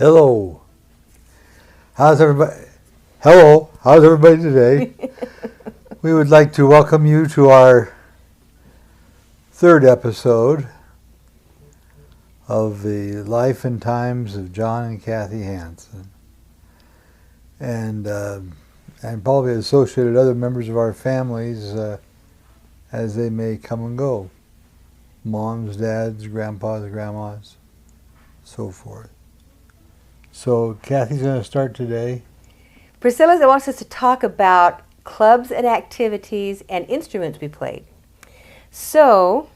Hello. How's everybody? Hello. How's everybody today? We would like to welcome you to our third episode of the life and times of John and Kathy Hansen, and probably associated other members of our families as they may come and go. Moms, dads, grandpas, grandmas, so forth. So Kathy's going to start today. Priscilla wants us to talk about clubs and activities and instruments we played. So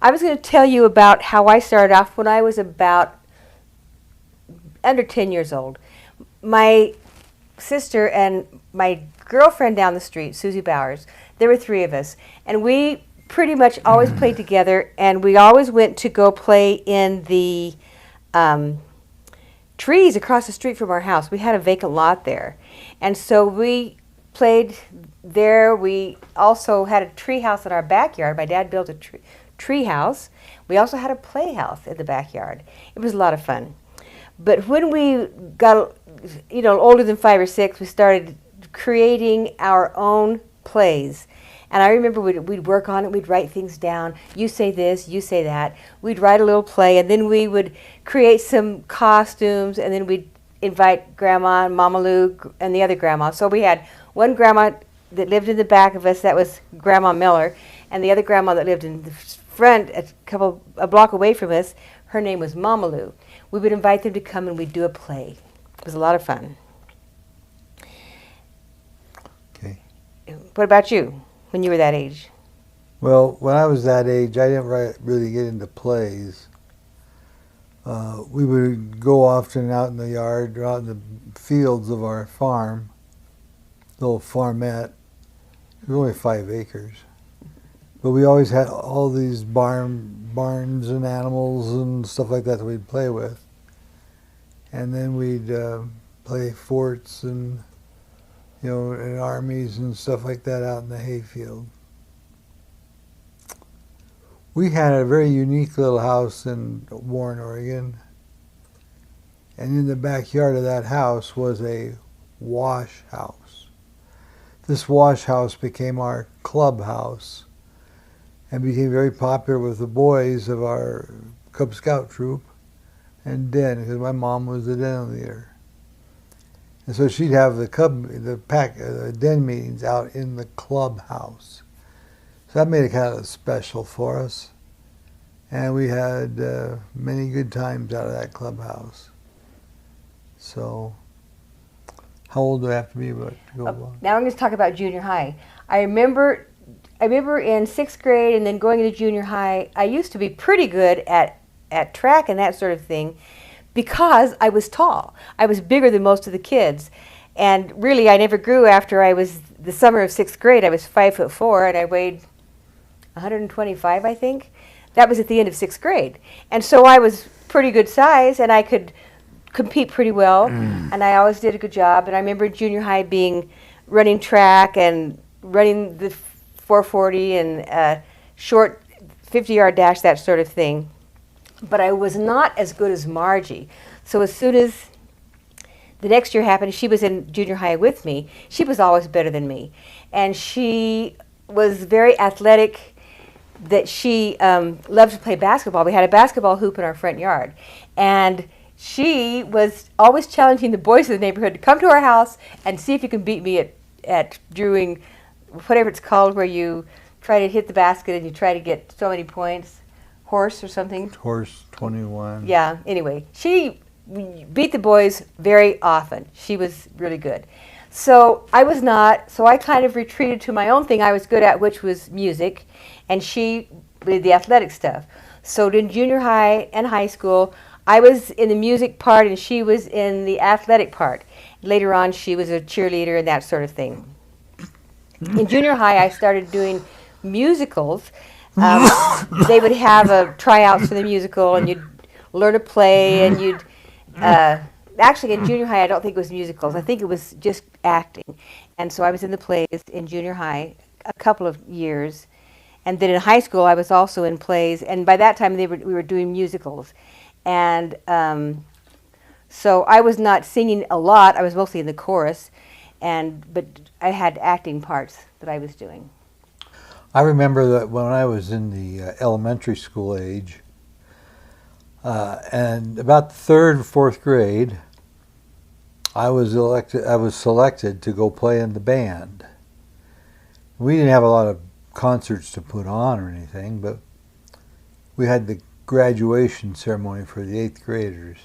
I was going to tell you about how I started off when I was about under 10 years old. My sister and my girlfriend down the street, Susie Bowers, there were three of us, and we pretty much always played together, and we always went to go play in the trees across the street from our house. We had a vacant lot there, and so we played there. We also had a tree house in our backyard. My dad built a tree house. We also had a playhouse in the backyard. It was a lot of fun. But when we got, older than 5 or 6, we started creating our own plays. And I remember we'd work on it, we'd write things down. You say this, you say that. We'd write a little play, and then we would create some costumes, and then we'd invite Grandma and Mama Lou and the other grandma. So we had one grandma that lived in the back of us, that was Grandma Miller, and the other grandma that lived in the front, a block away from us, her name was Mama Lou. We would invite them to come and we'd do a play. It was a lot of fun. Okay. What about you? When you were that age? Well, when I was that age, I didn't really get into plays. We would go often out in the yard or out in the fields of our farm, little farmette. It was only 5 acres. But we always had all these barns and animals and stuff like that we'd play with. And then we'd play forts and and armies and stuff like that out in the hayfield. We had a very unique little house in Warren, Oregon. And in the backyard of that house was a wash house. This wash house became our clubhouse and became very popular with the boys of our Cub Scout troop and den, because my mom was the den leader. And so she'd have the den meetings out in the clubhouse. So that made it kind of special for us. And we had many good times out of that clubhouse. So, how old do I have to be to go along? Now I'm going to talk about junior high. I remember in 6th grade and then going into junior high, I used to be pretty good at track and that sort of thing, because I was tall. I was bigger than most of the kids. And really, I never grew after the summer of 6th grade. I was 5'4", and I weighed 125, I think. That was at the end of 6th grade. And so I was pretty good size, and I could compete pretty well, and I always did a good job. And I remember junior high running track and running the 440 and short 50-yard dash, that sort of thing. But I was not as good as Margie. So as soon as the next year happened, she was in junior high with me. She was always better than me. And she was very athletic, that she loved to play basketball. We had a basketball hoop in our front yard. And she was always challenging the boys in the neighborhood to come to our house and see if you can beat me at doing whatever it's called, where you try to hit the basket and you try to get so many points. Horse or something? Horse 21. Yeah, anyway. She beat the boys very often. She was really good. So I was not, so I kind of retreated to my own thing I was good at, which was music, and she did the athletic stuff. So in junior high and high school, I was in the music part and she was in the athletic part. Later on, she was a cheerleader and that sort of thing. In junior high, I started doing musicals. They would have tryouts for the musical, and you'd learn to play, and you'd actually in junior high I don't think it was musicals. I think it was just acting. And so I was in the plays in junior high a couple of years, and then in high school I was also in plays. And by that time we were doing musicals, and So I was not singing a lot. I was mostly in the chorus, but I had acting parts that I was doing. I remember that when I was in the elementary school age, and about the third or fourth grade, I was selected to go play in the band. We didn't have a lot of concerts to put on or anything, but we had the graduation ceremony for the 8th graders.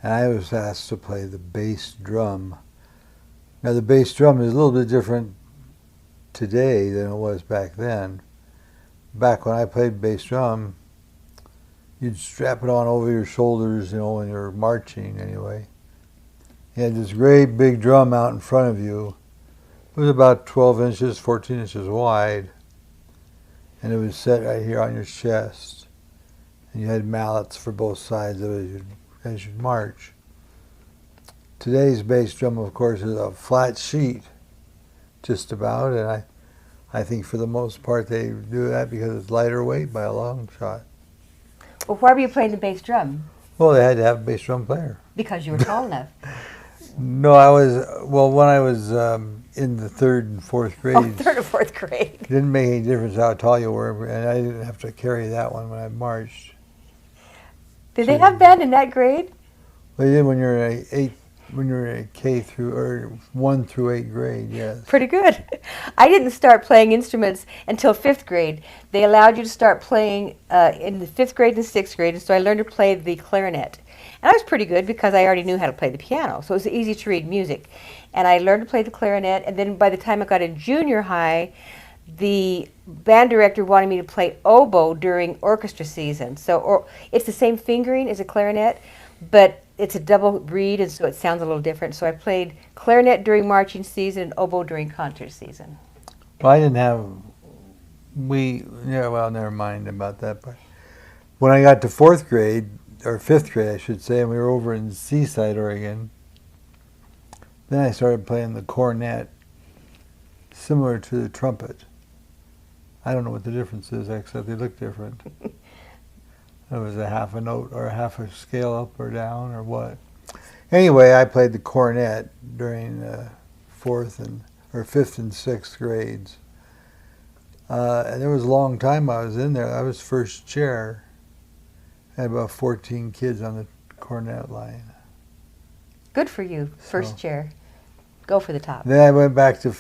And I was asked to play the bass drum. Now the bass drum is a little bit different today than it was back then. Back when I played bass drum, you'd strap it on over your shoulders, when you're marching anyway. You had this great big drum out in front of you. It was about 12 inches, 14 inches wide. And it was set right here on your chest. And you had mallets for both sides of it as you march. Today's bass drum, of course, is a flat sheet, just about, and I think for the most part they do that because it's lighter weight by a long shot. Well, why were you playing the bass drum? Well, they had to have a bass drum player. Because you were tall enough. No, when I was in the 3rd and 4th grade. Oh, 3rd or 4th grade. It didn't make any difference how tall you were, and I didn't have to carry that one when I marched. Did they have band in that grade? Well, you did when you're in a K through or 1 through 8 grade, yes. Pretty good. I didn't start playing instruments until 5th grade. They allowed you to start playing in the 5th grade and 6th grade, and so I learned to play the clarinet. And I was pretty good because I already knew how to play the piano, so it was easy to read music. And I learned to play the clarinet, and then by the time I got in junior high, the band director wanted me to play oboe during orchestra season. So it's the same fingering as a clarinet, but it's a double reed, and so it sounds a little different. So I played clarinet during marching season and oboe during concert season. Well, I didn't have, never mind about that. But when I got to 4th grade, or 5th grade, I should say, and we were over in Seaside, Oregon, then I started playing the cornet, similar to the trumpet. I don't know what the difference is, except they look different. It was a half a note or a half a scale up or down or what. Anyway, I played the cornet during 5th and 6th grades. And there was a long time I was in there. I was first chair. I had about 14 kids on the cornet line. Good for you, first chair. Go for the top. Then I went back in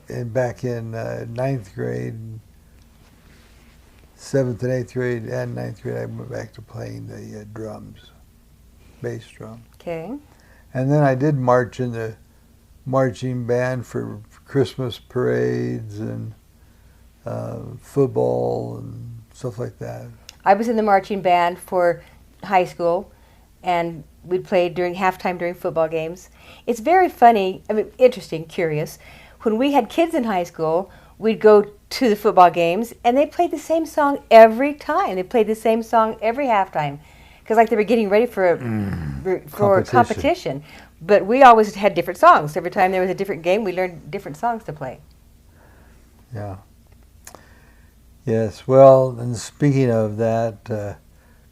9th grade, 7th and 8th grade and 9th grade, I went back to playing the drums, bass drum. Okay. And then I did march in the marching band for Christmas parades and football and stuff like that. I was in the marching band for high school, and we'd play during halftime during football games. It's very funny, interesting, curious. When we had kids in high school, we'd go to the football games, and they played the same song every time. They played the same song every halftime, because like they were getting ready for competition. But we always had different songs. Every time there was a different game, we learned different songs to play. Yeah. Yes, well, and speaking of that,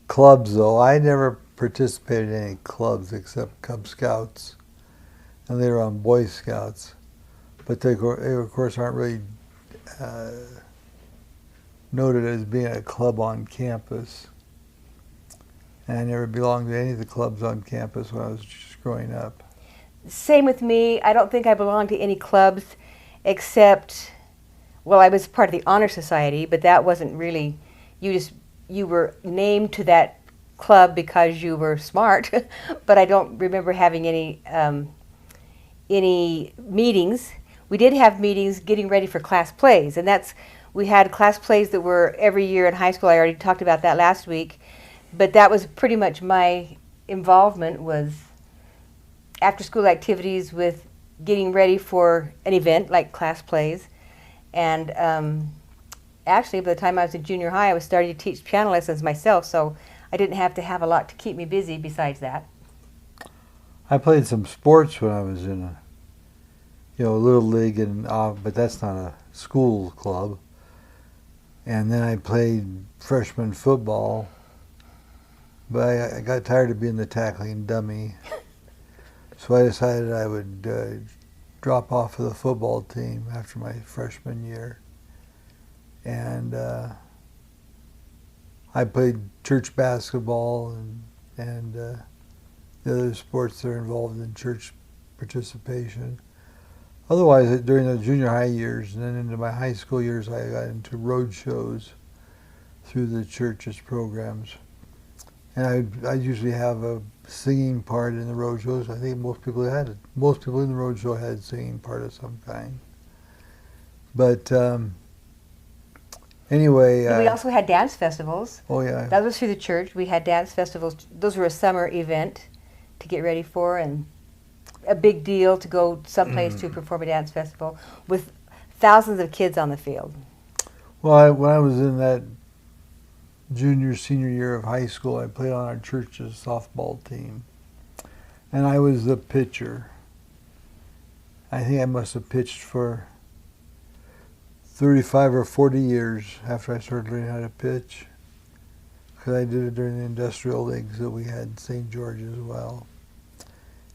clubs though, I never participated in any clubs except Cub Scouts, and later on Boy Scouts. But they of course aren't really noted as being a club on campus. And I never belonged to any of the clubs on campus when I was just growing up. Same with me. I don't think I belonged to any clubs except, well, I was part of the Honor Society, but that wasn't really, you were named to that club because you were smart, but I don't remember having any meetings. We did have meetings getting ready for class plays, and we had class plays that were every year in high school. I already talked about that last week, but that was pretty much my involvement, was after school activities with getting ready for an event like class plays. And actually, by the time I was in junior high, I was starting to teach piano lessons myself, so I didn't have to have a lot to keep me busy besides that. I played some sports when I was in a little league, but that's not a school club. And then I played freshman football but I got tired of being the tackling dummy. So I decided I would drop off of the football team after my freshman year. And I played church basketball and the other sports that are involved in church participation. Otherwise, during the junior high years and then into my high school years, I got into road shows through the church's programs. And I usually have a singing part in the road shows. I think most people had it. Most people in the road show had a singing part of some kind. But anyway. We also had dance festivals. Oh, yeah. That was through the church. We had dance festivals. Those were a summer event to get ready for, and a big deal to go someplace to perform a dance festival with thousands of kids on the field. Well, when I was in that senior year of high school, I played on our church's softball team. And I was the pitcher. I think I must have pitched for 35 or 40 years after I started learning how to pitch. Because I did it during the industrial leagues that we had in St. George as well.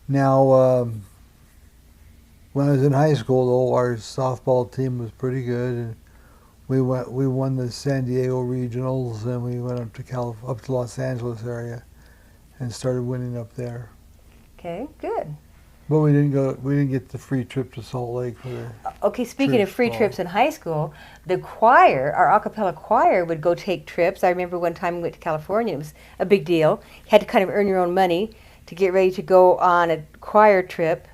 Now, when I was in high school, though, our softball team was pretty good. And we won the San Diego regionals, and we went up to Los Angeles area, and started winning up there. Okay, good. But we didn't get the free trip to Salt Lake for the Okay, speaking of free trips in high school, the choir, our a cappella choir, would go take trips. I remember one time we went to California. It was a big deal. You had to kind of earn your own money to get ready to go on a choir trip.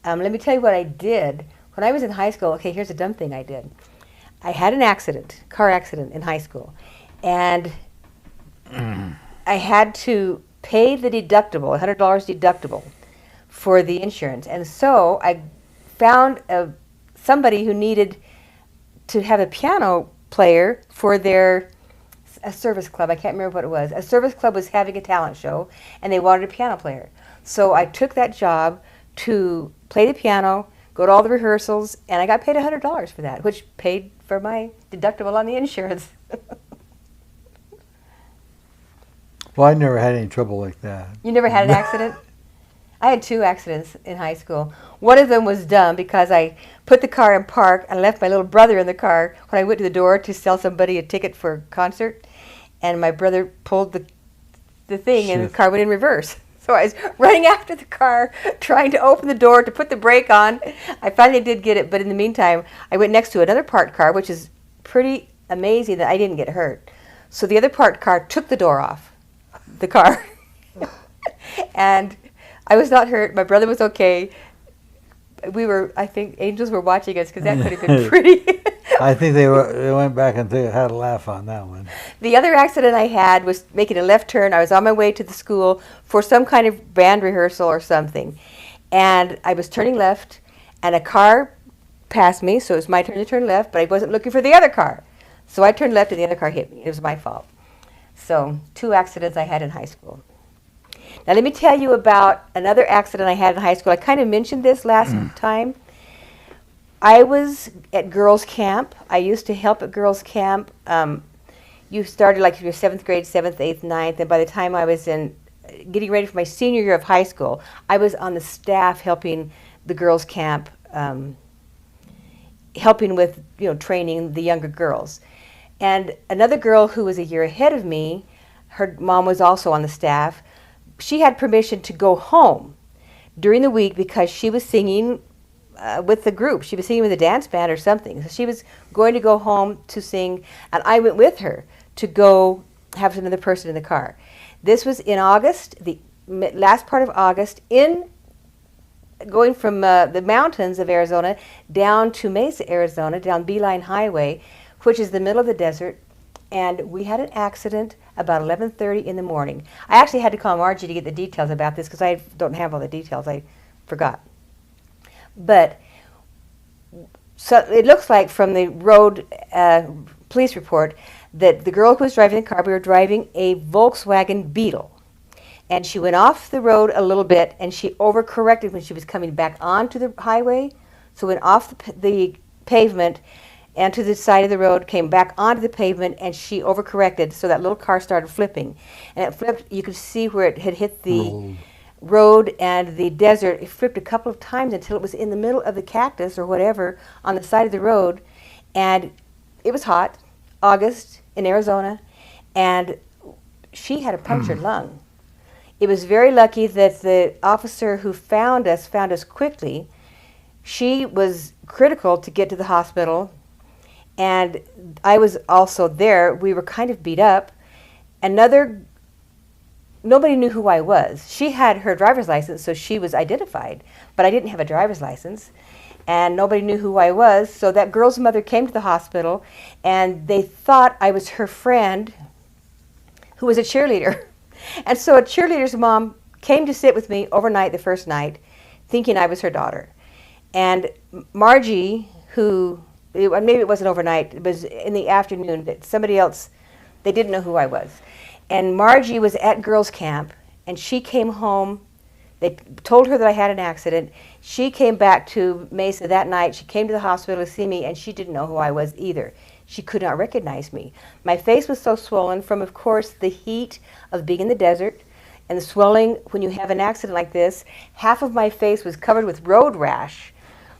Let me tell you what I did. When I was in high school, okay, here's a dumb thing I did. I had an car accident in high school, and I had to pay the deductible, $100 deductible, for the insurance. And so I found somebody who needed to have a piano player for a service club. I can't remember what it was. A service club was having a talent show, and they wanted a piano player. So I took that job to play the piano, go to all the rehearsals, and I got paid $100 for that, which paid for my deductible on the insurance. Well, I never had any trouble like that. You never had an accident? I had 2 accidents in high school. One of them was dumb because I put the car in park and left my little brother in the car when I went to the door to sell somebody a ticket for a concert, and my brother pulled the thing and the car went in reverse. So I was running after the car, trying to open the door to put the brake on. I finally did get it, but in the meantime, I went next to another parked car, which is pretty amazing that I didn't get hurt. So the other parked car took the door off the car. And I was not hurt. My brother was okay. I think angels were watching us because that could have been pretty. I think they went back and they had a laugh on that one. The other accident I had was making a left turn. I was on my way to the school for some kind of band rehearsal or something. And I was turning left, and a car passed me, so it was my turn to turn left, but I wasn't looking for the other car. So I turned left, and the other car hit me. It was my fault. So 2 accidents I had in high school. Now let me tell you about another accident I had in high school. I kind of mentioned this last time. I was at girls' camp. I used to help at girls' camp. You started like your 7th grade, 7th, 8th, 9th, and by the time I was getting ready for my senior year of high school, I was on the staff helping the girls' camp, helping with training the younger girls. And another girl who was a year ahead of me, her mom was also on the staff. She had permission to go home during the week because she was singing with the group. She was singing with a dance band or something. So she was going to go home to sing, and I went with her to go have another person in the car. This was in August, the last part of August, going from the mountains of Arizona down to Mesa, Arizona, down Beeline Highway, which is the middle of the desert. And we had an accident about 11:30 in the morning. I actually had to call Margie to get the details about this because I don't have all the details. I forgot. But so it looks like from the road police report that the girl who was driving the car, we were driving a Volkswagen Beetle. And she went off the road a little bit, and she overcorrected when she was coming back onto the highway. So went off the pavement and to the side of the road, came back onto the pavement, and she overcorrected, so that little car started flipping. And it flipped, you could see where it had hit the Rolled. road and the desert. It flipped a couple of times until it was in the middle of the cactus or whatever on the side of the road. And it was hot, August in Arizona, and she had a punctured lung. It was very lucky that the officer who found us quickly. She was critical to get to the hospital, and I was also there. We were kind of beat up. Nobody knew who I was. She had her driver's license, so she was identified, but I didn't have a driver's license, and nobody knew who I was. So that girl's mother came to the hospital, and they thought I was her friend who was a cheerleader. And so a cheerleader's mom came to sit with me overnight the first night, thinking I was her daughter. And Margie, maybe it wasn't overnight, it was in the afternoon, but somebody else, they didn't know who I was. And Margie was at girls' camp, and she came home. They told her that I had an accident. She came back to Mesa that night. She came to the hospital to see me, and she didn't know who I was either. She could not recognize me. My face was so swollen from, of course, the heat of being in the desert and the swelling when you have an accident like this. Half of my face was covered with road rash.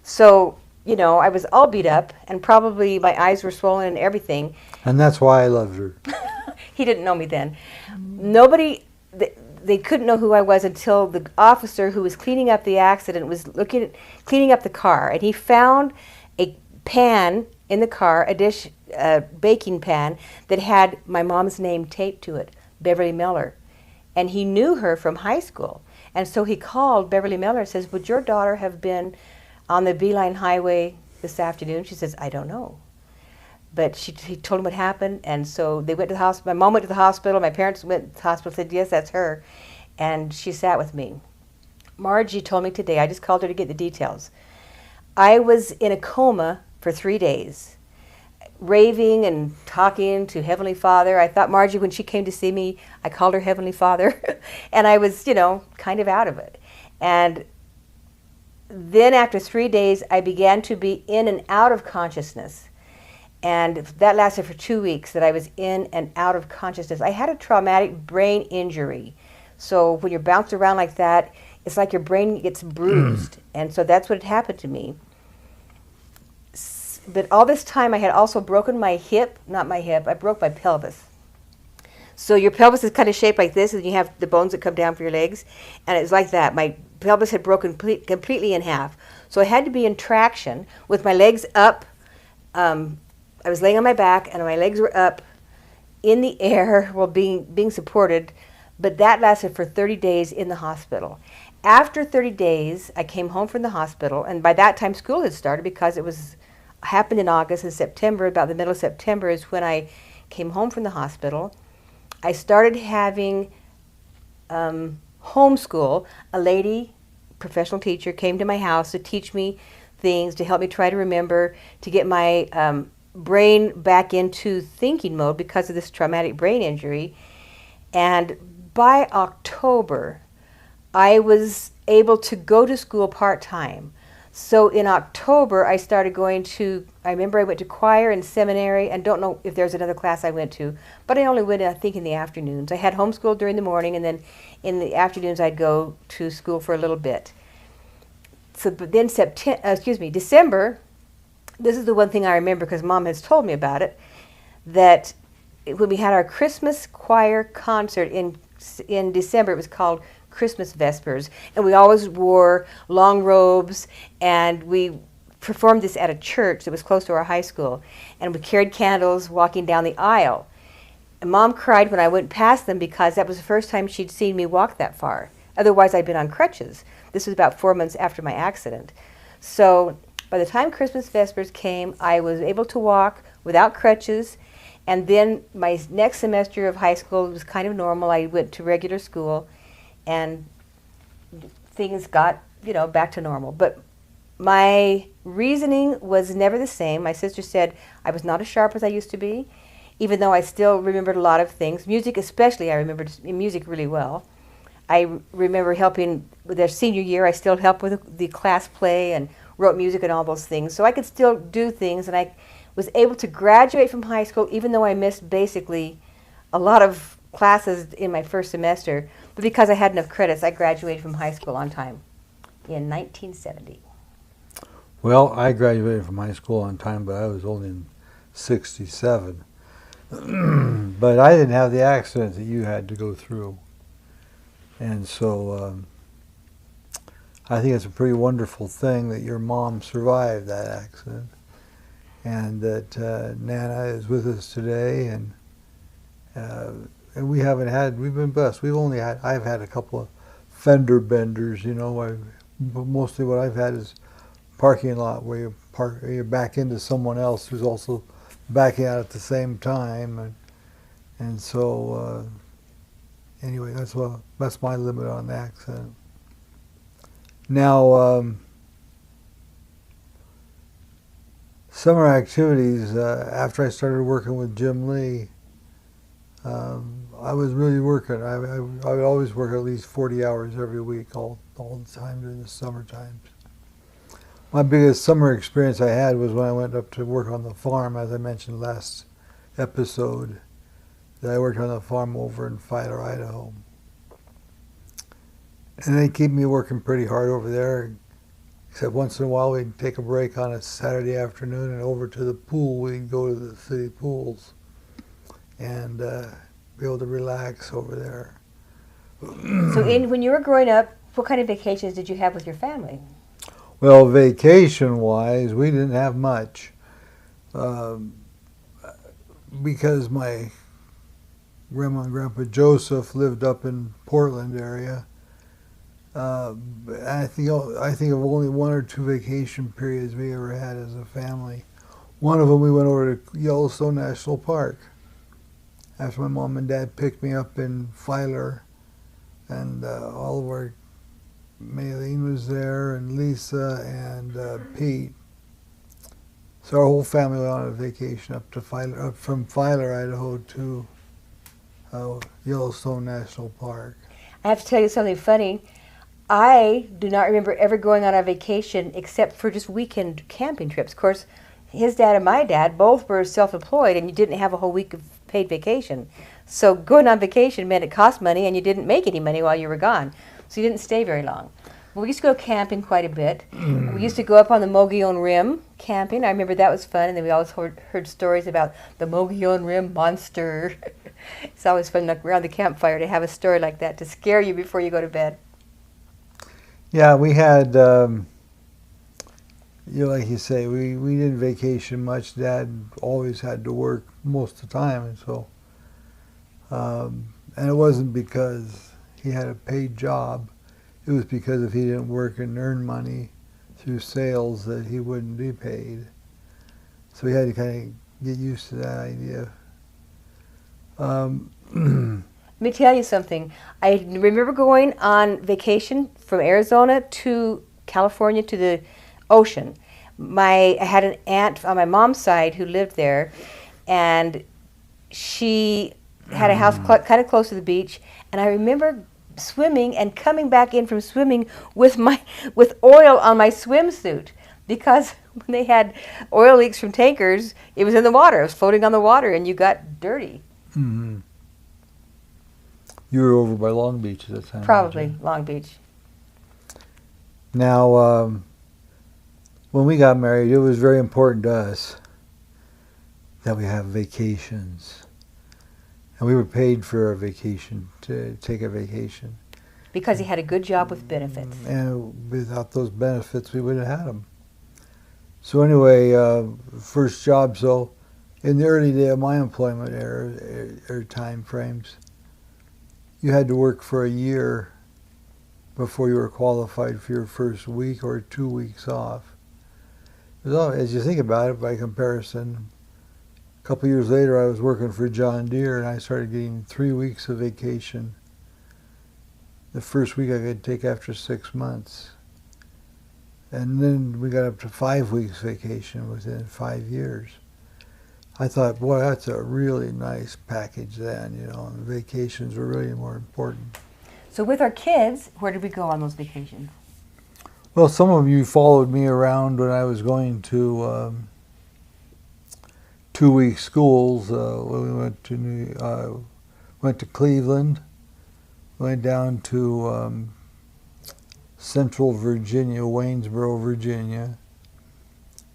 So, I was all beat up, and probably my eyes were swollen and everything. And that's why I loved her. He didn't know me then. They couldn't know who I was until the officer who was cleaning up the accident was cleaning up the car, and he found a pan in the car, a baking pan that had my mom's name taped to it, Beverly Miller. And he knew her from high school. And so he called Beverly Miller and says, "Would your daughter have been on the Beeline Highway this afternoon?" She says, "I don't know." But he told him what happened, and so they went to the hospital. My mom went to the hospital. My parents went to the hospital, said, "Yes, that's her." And she sat with me. Margie told me today, I just called her to get the details. I was in a coma for 3 days, raving and talking to Heavenly Father. I thought Margie, when she came to see me, I called her Heavenly Father. And I was, kind of out of it. And then after 3 days, I began to be in and out of consciousness. And that lasted for 2 weeks, that I was in and out of consciousness. I had a traumatic brain injury. So when you're bounced around like that, it's like your brain gets bruised. And so that's what had happened to me. But all this time, I had also broken my hip, not my hip, I broke my pelvis. So your pelvis is kind of shaped like this, and you have the bones that come down for your legs. And it's like that. My pelvis had broken completely in half. So I had to be in traction with my legs up. I was laying on my back, and my legs were up in the air while being supported. But that lasted for 30 days in the hospital. After 30 days, I came home from the hospital, and by that time school had started because it happened in August. And September, about the middle of September, is when I came home from the hospital. I started having homeschool. A lady, professional teacher, came to my house to teach me things, to help me try to remember, to get my brain back into thinking mode because of this traumatic brain injury. And by October, I was able to go to school part-time. So in October, I remember I went to choir and seminary, and don't know if there's another class I went to, but I only went, I think, in the afternoons. I had homeschool during the morning, and then in the afternoons, I'd go to school for a little bit. So, but then December, this is the one thing I remember because Mom has told me about it, that when we had our Christmas choir concert in December, it was called Christmas Vespers, and we always wore long robes, and we performed this at a church that was close to our high school, and we carried candles walking down the aisle. And Mom cried when I went past them because that was the first time she'd seen me walk that far. Otherwise, I'd been on crutches. This was about 4 months after my accident. So by the time Christmas Vespers came, I was able to walk without crutches, and then my next semester of high school was kind of normal. I went to regular school, and things got, back to normal. But my reasoning was never the same. My sister said I was not as sharp as I used to be, even though I still remembered a lot of things. Music especially, I remembered music really well. I remember helping with their senior year. I still helped with the class play and wrote music and all those things. So I could still do things, and I was able to graduate from high school, even though I missed basically a lot of classes in my first semester. But because I had enough credits, I graduated from high school on time in 1970. Well, I graduated from high school on time, but I was only in 67. But I didn't have the accident that you had to go through. And so I think it's a pretty wonderful thing that your mom survived that accident, and that Nana is with us today, and we've been blessed. I've had a couple of fender benders, but mostly what I've had is parking lot where you back into someone else who's also backing out at the same time, and so anyway, that's my limit on the accident. Now, summer activities. After I started working with Jim Lee, I was really working. I would always work at least 40 hours every week, all the time during the summer times. My biggest summer experience I had was when I went up to work on the farm, as I mentioned last episode, that I worked on the farm over in Filer, Idaho. And they keep me working pretty hard over there, except once in a while we'd take a break on a Saturday afternoon and over to the pool. We'd go to the city pools and be able to relax over there. So when you were growing up, what kind of vacations did you have with your family? Well, vacation-wise, we didn't have much because my grandma and grandpa Joseph lived up in Portland area. I think of only one or two vacation periods we ever had as a family. One of them we went over to Yellowstone National Park after my mom and dad picked me up in Filer, and all of our Maylene was there, and Lisa, and Pete. So our whole family went on a vacation up from Filer, Idaho to Yellowstone National Park. I have to tell you something funny. I do not remember ever going on a vacation except for just weekend camping trips. Of course, his dad and my dad both were self-employed, and you didn't have a whole week of paid vacation. So going on vacation meant it cost money, and you didn't make any money while you were gone. So you didn't stay very long. But we used to go camping quite a bit. We used to go up on the Mogollon Rim camping. I remember that was fun, and then we always heard stories about the Mogollon Rim monster. It's always fun around the campfire to have a story like that to scare you before you go to bed. Yeah, we had, like you say, we didn't vacation much. Dad always had to work most of the time, and so, and it wasn't because he had a paid job. It was because if he didn't work and earn money through sales that he wouldn't be paid. So we had to kind of get used to that idea. Let me tell you something. I remember going on vacation from Arizona to California to the ocean. I had an aunt on my mom's side who lived there, and she had a house kind of close to the beach. And I remember swimming and coming back in from swimming with oil on my swimsuit, because when they had oil leaks from tankers, it was in the water. It was floating on the water, and you got dirty. Mm-hmm. You were over by Long Beach at that time. Probably Long Beach. Now, when we got married, it was very important to us that we have vacations. And we were paid for our vacation, to take a vacation. Because he had a good job with benefits. And without those benefits, we wouldn't have had them. So anyway, first job, so in the early day of my employment era time frames, you had to work for a year before you were qualified for your first week or 2 weeks off. As you think about it, by comparison, a couple years later I was working for John Deere, and I started getting 3 weeks of vacation. The first week I could take after 6 months. And then we got up to 5 weeks vacation within 5 years. I thought, boy, that's a really nice package then, and vacations were really more important. So with our kids, where did we go on those vacations? Well, some of you followed me around when I was going to 2-week schools. We went to Cleveland, went down to Central Virginia, Waynesboro, Virginia.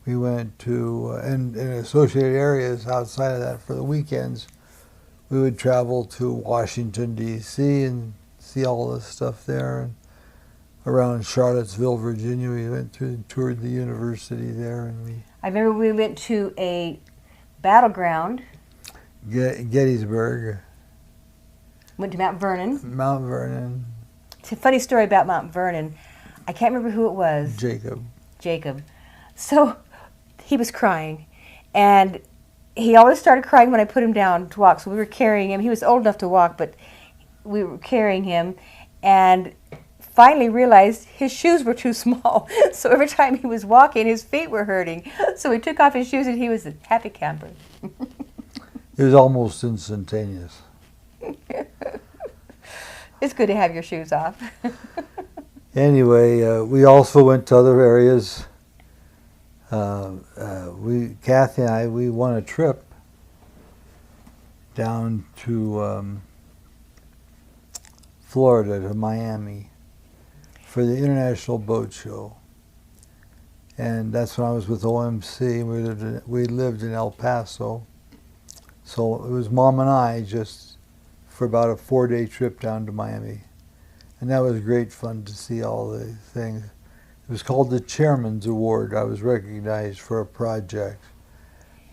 We went to, and in associated areas outside of that for the weekends, we would travel to Washington, D.C. and see all the stuff there. And around Charlottesville, Virginia, we went through and toured the university there. And I remember we went to a battleground. Gettysburg. Went to Mount Vernon. Mount Vernon. It's a funny story about Mount Vernon. I can't remember who it was. Jacob. So he was crying, and he always started crying when I put him down to walk. So we were carrying him. He was old enough to walk, but we were carrying him, and finally realized his shoes were too small. So every time he was walking, his feet were hurting. So he took off his shoes, and he was a happy camper. It was almost instantaneous. It's good to have your shoes off. Anyway, we also went to other areas. Kathy and I, we won a trip down to Florida, to Miami, for the International Boat Show. And that's when I was with OMC. We lived in El Paso. So it was Mom and I just for about a 4-day trip down to Miami. And that was great fun to see all the things. It was called the Chairman's Award. I was recognized for a project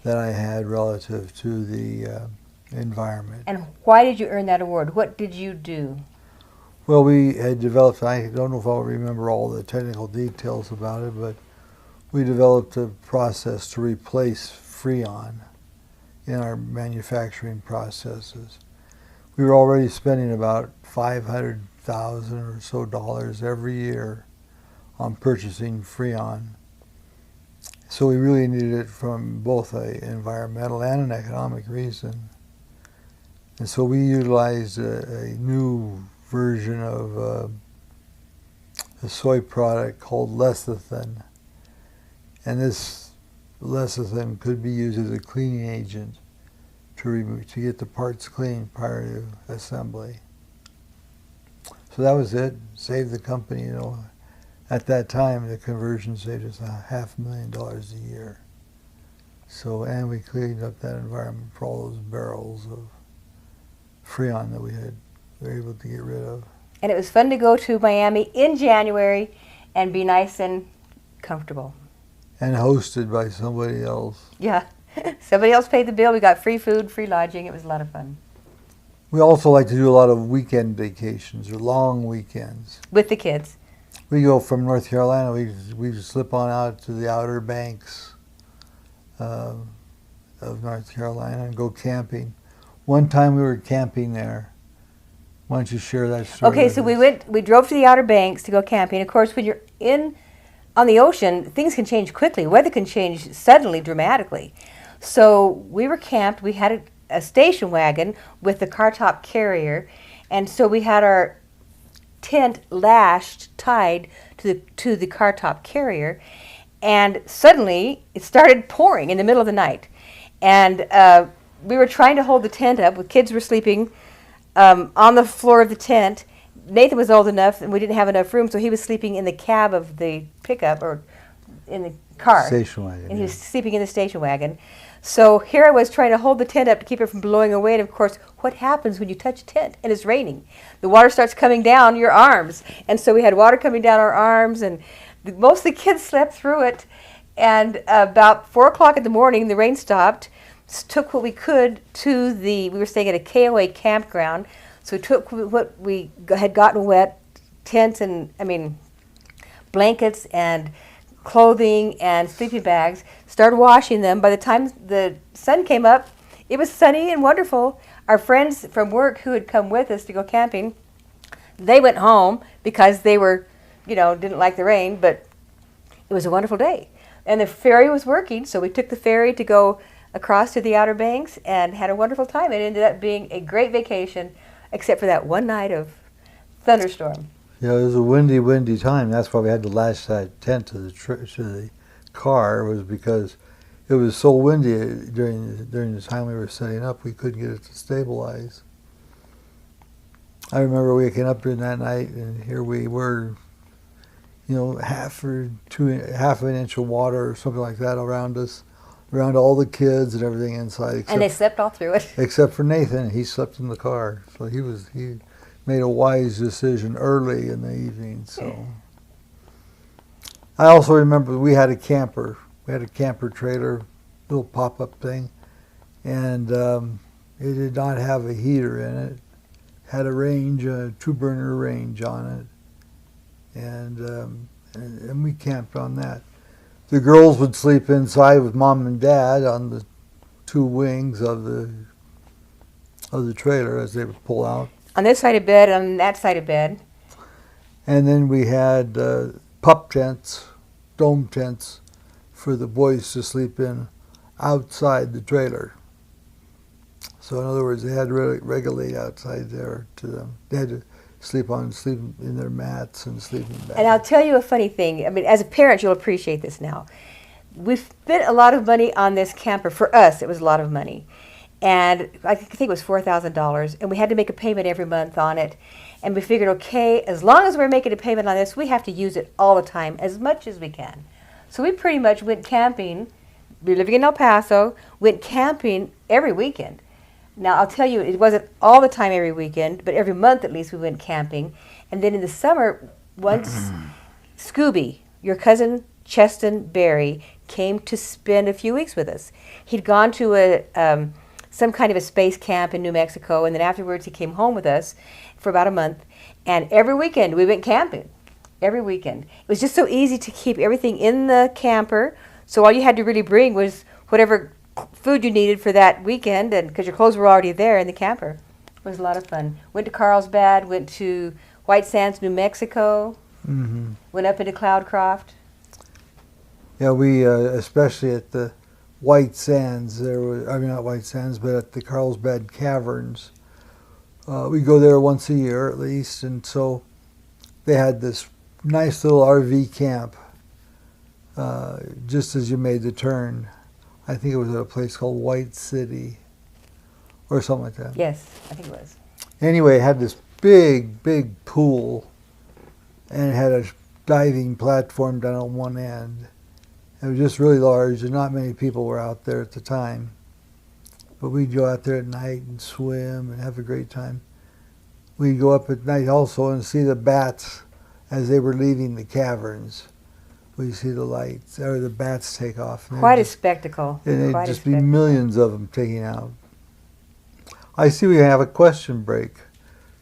that I had relative to the environment. And why did you earn that award? What did you do? Well, we had developed, I don't know if I'll remember all the technical details about it, but we developed a process to replace Freon in our manufacturing processes. We were already spending about $500,000 or so every year on purchasing Freon. So we really needed it from both an environmental and an economic reason. And so we utilized a new version of a soy product called lecithin. And this lecithin could be used as a cleaning agent to get the parts clean prior to assembly. So that was it. Saved the company, you know. At that time, the conversion saved us $500,000 a year. So, and we cleaned up that environment for all those barrels of Freon that we were able to get rid of. And it was fun to go to Miami in January and be nice and comfortable. And hosted by somebody else. Yeah. Somebody else paid the bill. We got free food, free lodging. It was a lot of fun. We also like to do a lot of weekend vacations or long weekends. With the kids. We go from North Carolina, we slip on out to the Outer Banks of North Carolina and go camping. One time we were camping there. Why don't you share that story? Okay, so we drove to the Outer Banks to go camping. Of course, when you're on the ocean, things can change quickly. Weather can change suddenly, dramatically. So we were camped. We had a station wagon with the car top carrier, and so we had our tent tied to the car top carrier, and suddenly it started pouring in the middle of the night, and we were trying to hold the tent up. The kids were sleeping on the floor of the tent. Nathan was old enough, and we didn't have enough room, so he was sleeping in the cab of the pickup or in the car. Station wagon. And he was sleeping in the station wagon. So here I was trying to hold the tent up to keep it from blowing away. And of course, what happens when you touch a tent and it's raining? The water starts coming down your arms. And so we had water coming down our arms, and most of the kids slept through it. And about 4 o'clock in the morning, the rain stopped. Took what we could to we were staying at a KOA campground. So we took what we had gotten wet, tents and, blankets and clothing and sleeping bags, started washing them. By the time the sun came up, it was sunny and wonderful. Our friends from work who had come with us to go camping, they went home because they were, didn't like the rain, but it was a wonderful day. And the ferry was working, so we took the ferry to go across to the Outer Banks and had a wonderful time. It ended up being a great vacation, except for that one night of thunderstorm. Yeah, it was a windy time. That's why we had to lash that tent to the car, was because it was so windy during the time we were setting up, we couldn't get it to stabilize. I remember waking up during that night, and here we were, half an inch of water or something like that around us, around all the kids and everything inside. And they slept all through it. Except for Nathan, he slept in the car, so he made a wise decision early in the evening. So I also remember we had a camper. We had a camper trailer, little pop-up thing, and it did not have a heater in it. Had a range, a 2-burner range on it, and we camped on that. The girls would sleep inside with Mom and Dad on the 2 wings of the trailer as they would pull out. On this side of bed, on that side of bed. And then we had pup tents, dome tents, for the boys to sleep in outside the trailer. So in other words, they had to regulate outside there to them. They had to sleep in their mats and sleeping bags. And I'll tell you a funny thing. I mean, as a parent, you'll appreciate this now. We spent a lot of money on this camper. For us, it was a lot of money. And I think it was $4,000. And we had to make a payment every month on it. And we figured, okay, as long as we're making a payment on this, we have to use it all the time, as much as we can. So we pretty much went camping. We were living in El Paso, went camping every weekend. Now, I'll tell you, it wasn't all the time every weekend, but every month at least we went camping. And then in the summer, once Scooby, your cousin Cheston Berry, came to spend a few weeks with us. He'd gone to some kind of a space camp in New Mexico, and then afterwards he came home with us for about a month. And every weekend we went camping, every weekend. It was just so easy to keep everything in the camper, so all you had to really bring was whatever food you needed for that weekend, and because your clothes were already there in the camper. It was a lot of fun. Went to Carlsbad, went to White Sands, New Mexico, went up into Cloudcroft. Yeah, we especially at the White Sands, not White Sands, but at the Carlsbad Caverns. We go there once a year at least, and so they had this nice little RV camp just as you made the turn. I think it was at a place called White City or something like that. Yes, I think it was. Anyway, it had this big, big pool, and it had a diving platform down on one end. It was just really large, and not many people were out there at the time. But we'd go out there at night and swim and have a great time. We'd go up at night also and see the bats as they were leaving the caverns. We'd see the lights, or the bats take off. Quite a spectacle. And it'd just be millions of them taking out. I see we have a question break,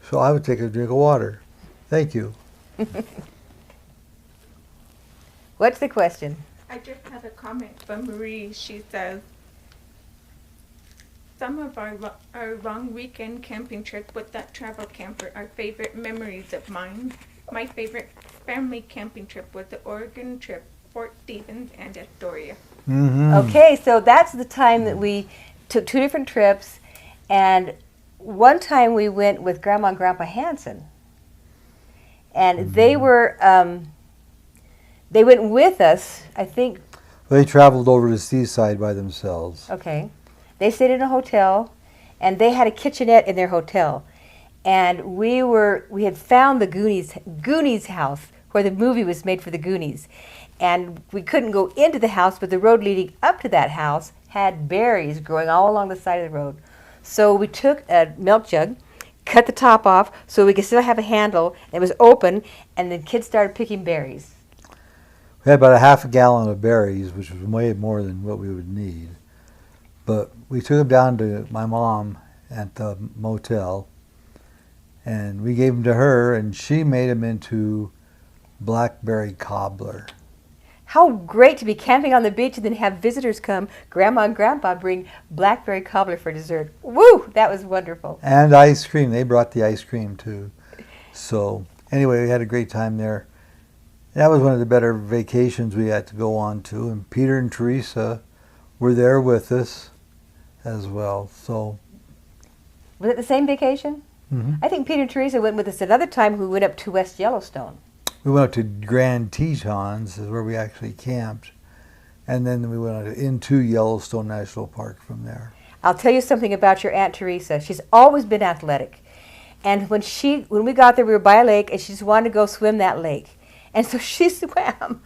so I would take a drink of water. Thank you. What's the question? I just had a comment from Marie. She says, some of our long weekend camping trip with that travel camper are favorite memories of mine. My favorite family camping trip was the Oregon trip, Fort Stevens and Astoria. Okay, so that's the time that we took 2 different trips, and one time we went with Grandma and Grandpa Hansen, and they went with us, I think. They traveled over to the seaside by themselves. Okay. They stayed in a hotel, and they had a kitchenette in their hotel. And we had found the Goonies house, where the movie was made for the Goonies. And we couldn't go into the house, but the road leading up to that house had berries growing all along the side of the road. So we took a milk jug, cut the top off so we could still have a handle. It was open, and the kids started picking berries. We had about a half a gallon of berries, which was way more than what we would need. But we took them down to my mom at the motel, and we gave them to her, and she made them into blackberry cobbler. How great to be camping on the beach and then have visitors come. Grandma and Grandpa bring blackberry cobbler for dessert. Woo! That was wonderful. And ice cream. They brought the ice cream, too. So, anyway, we had a great time there. That was one of the better vacations we had to go on to, and Peter and Teresa were there with us as well. So, was it the same vacation? I think Peter and Teresa went with us another time. We went up to West Yellowstone. We went up to Grand Tetons, is where we actually camped, And then we went into Yellowstone National Park from there. I'll tell you something about your Aunt Teresa. She's always been athletic. And when we got there, we were by a lake, and she just wanted to go swim that lake. And so she swam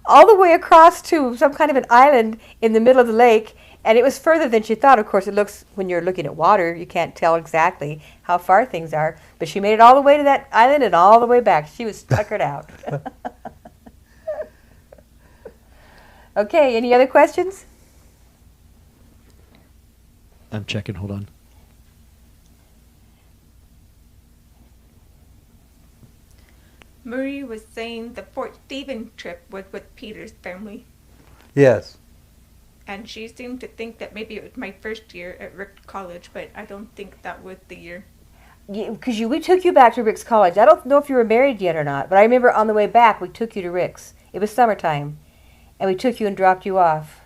all the way across to some kind of an island in the middle of the lake. And it was further than she thought. Of course, it looks, when you're looking at water, you can't tell exactly how far things are. But she made it all the way to that island and all the way back. She was tuckered out. Okay, any other questions? I'm checking. Hold on. Marie was saying the Fort Stephen trip was with Peter's family. Yes. And she seemed to think that maybe it was my first year at Rick College, but I don't think that was the year. Because we took you back to Rick's College. I don't know if you were married yet or not, but I remember on the way back we took you to Rick's. It was summertime, and we took you and dropped you off.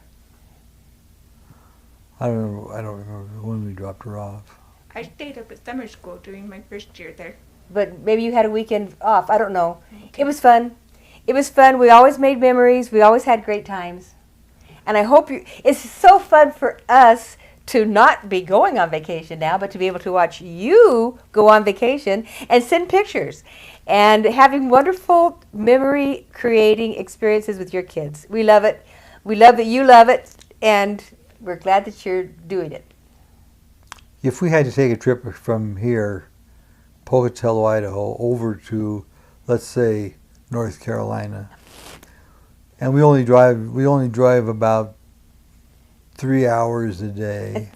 I don't remember when we dropped her off. I stayed up at summer school during my first year there. But maybe you had a weekend off. I don't know. It was fun. It was fun. We always made memories. We always had great times. And I hope it's so fun for us to not be going on vacation now, but to be able to watch you go on vacation and send pictures and having wonderful memory creating experiences with your kids. We love it. We love that you love it, and we're glad that you're doing it. If we had to take a trip from here, Pocatello, Idaho, over to, let's say, North Carolina, and we only drive about 3 hours a day.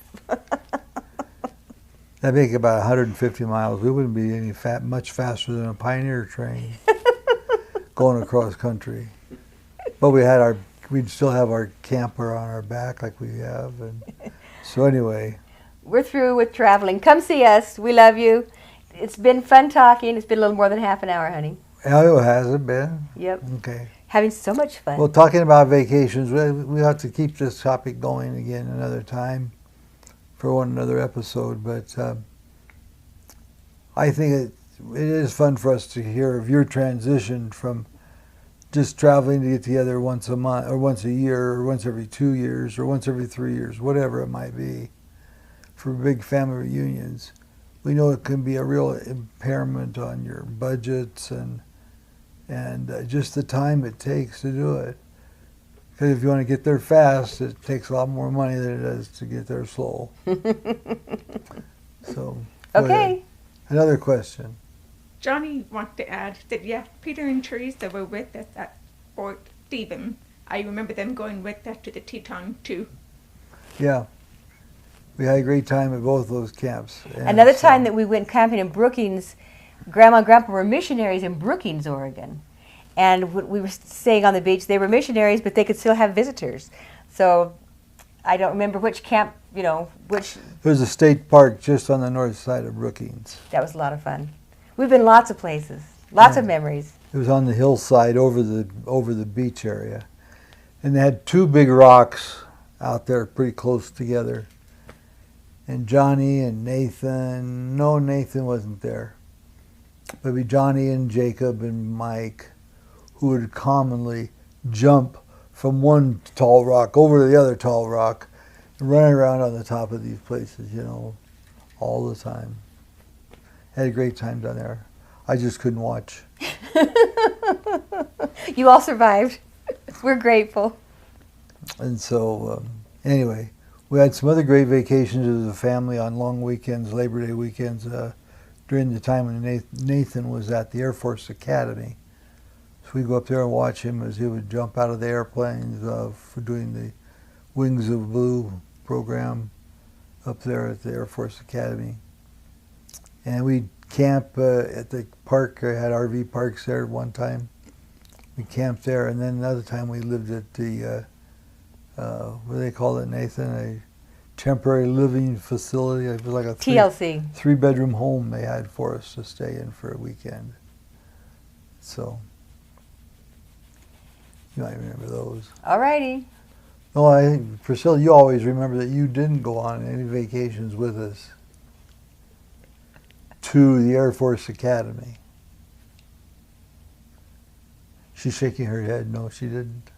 That'd make about 150 miles. We wouldn't be much faster than a Pioneer train going across country. But we'd still have our camper on our back like we have. And so anyway. We're through with traveling. Come see us. We love you. It's been fun talking. It's been a little more than half an hour, honey. Oh, has it been? Yep. Okay. Having so much fun. Well, talking about vacations, we have to keep this topic going again another time for another episode. But I think it is fun for us to hear of your transition from just traveling to get together once a month, or once a year, or once every 2 years, or once every 3 years, whatever it might be, for big family reunions. We know it can be a real impairment on your budgets and just the time it takes to do it. Because if you want to get there fast, it takes a lot more money than it does to get there slow. So, okay. Another question. Johnny wants to add that, yeah, Peter and Teresa were with us at Fort Stephen. I remember them going with us to the Teton, too. Yeah. We had a great time at both those camps. Another time that we went camping in Brookings, Grandma and Grandpa were missionaries in Brookings, Oregon. And we were staying on the beach. They were missionaries, but they could still have visitors. So I don't remember which camp, which... There's a state park just on the north side of Brookings. That was a lot of fun. We've been lots of places, lots of memories. It was on the hillside over the beach area. And they had two big rocks out there pretty close together. And Johnny and Nathan, no, Nathan wasn't there. But it'd be Johnny and Jacob and Mike, who would commonly jump from one tall rock over to the other tall rock and run around on the top of these places, all the time. Had a great time down there. I just couldn't watch. You all survived. We're grateful. And so, anyway, we had some other great vacations as a family on long weekends, Labor Day weekends, during the time when Nathan was at the Air Force Academy. So we'd go up there and watch him as he would jump out of the airplanes for doing the Wings of Blue program up there at the Air Force Academy. And we'd camp at the park. I had RV parks there at one time. We camped there, and then another time we lived at the, what do they call it, Nathan? A temporary living facility. It was like a TLC. 3-bedroom home they had for us to stay in for a weekend. So, you might remember those. All righty. No, Priscilla, you always remember that you didn't go on any vacations with us to the Air Force Academy. She's shaking her head. No, she didn't.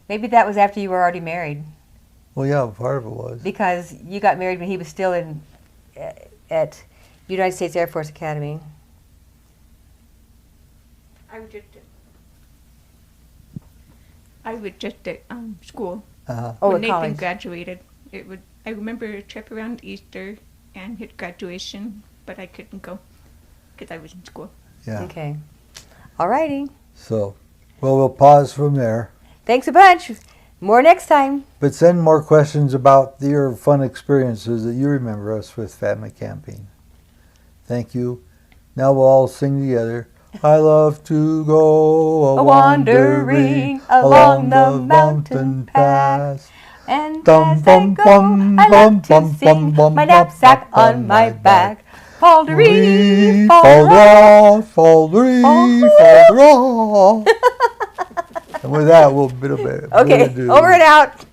Maybe that was after you were already married, Well, yeah, part of it was. because you got married when he was still in at United States Air Force Academy. I was just at school Uh-huh. Oh, when at Nathan college. graduated. I remember a trip around Easter and his graduation, but I couldn't go because I was in school. Yeah. Okay. All righty. So, well, we'll pause from there. Thanks a bunch. More next time. But send more questions about your fun experiences that you remember us with family camping. Thank you. Now we'll all sing together. I love to go A-wandering along the mountain path. And as I go, I love to sing my knapsack on my back. Faldery, Faldera, faldery. Faldera, Faldera. And with that, we'll bid a bit. Okay, over and out.